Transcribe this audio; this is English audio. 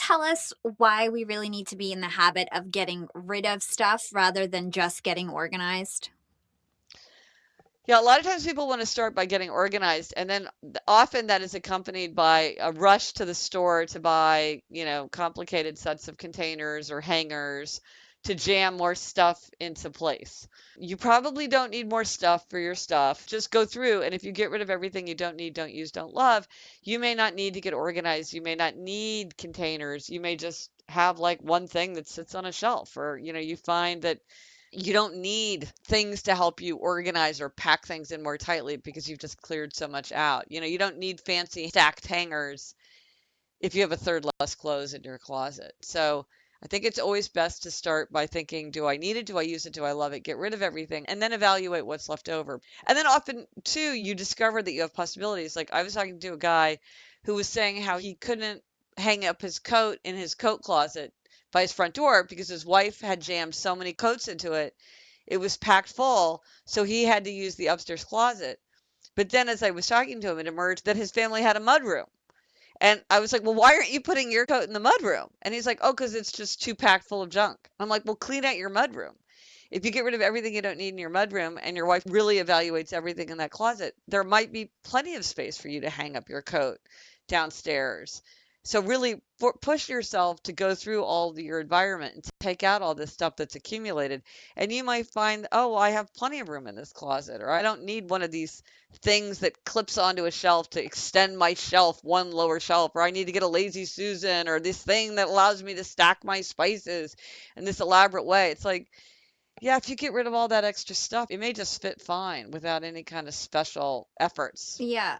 tell us why we really need to be in the habit of getting rid of stuff rather than just getting organized? Yeah, a lot of times people want to start by getting organized, and then often that is accompanied by a rush to the store to buy, complicated sets of containers or hangers to jam more stuff into place. You probably don't need more stuff for your stuff. Just go through, and if you get rid of everything you don't need, don't use, don't love, you may not need to get organized. You may not need containers. You may just have like one thing that sits on a shelf, or, you find that you don't need things to help you organize or pack things in more tightly because you've just cleared so much out. You don't need fancy stacked hangers if you have a third less clothes in your closet. So I think it's always best to start by thinking, do I need it? Do I use it? Do I love it? Get rid of everything and then evaluate what's left over. And then often, too, you discover that you have possibilities. Like I was talking to a guy who was saying how he couldn't hang up his coat in his coat closet by his front door because his wife had jammed so many coats into it. It was packed full, so he had to use the upstairs closet. But then as I was talking to him, it emerged that his family had a mudroom. And I was like, well, why aren't you putting your coat in the mudroom? And he's like, oh, because it's just too packed full of junk. I'm like, well, clean out your mudroom. If you get rid of everything you don't need in your mudroom and your wife really evaluates everything in that closet, there might be plenty of space for you to hang up your coat downstairs. So really push yourself to go through all of your environment and take out all this stuff that's accumulated. And you might find, oh, well, I have plenty of room in this closet, or I don't need one of these things that clips onto a shelf to extend my shelf one lower shelf, or I need to get a lazy Susan, or this thing that allows me to stack my spices in this elaborate way. It's like, yeah, if you get rid of all that extra stuff, it may just fit fine without any kind of special efforts. Yeah.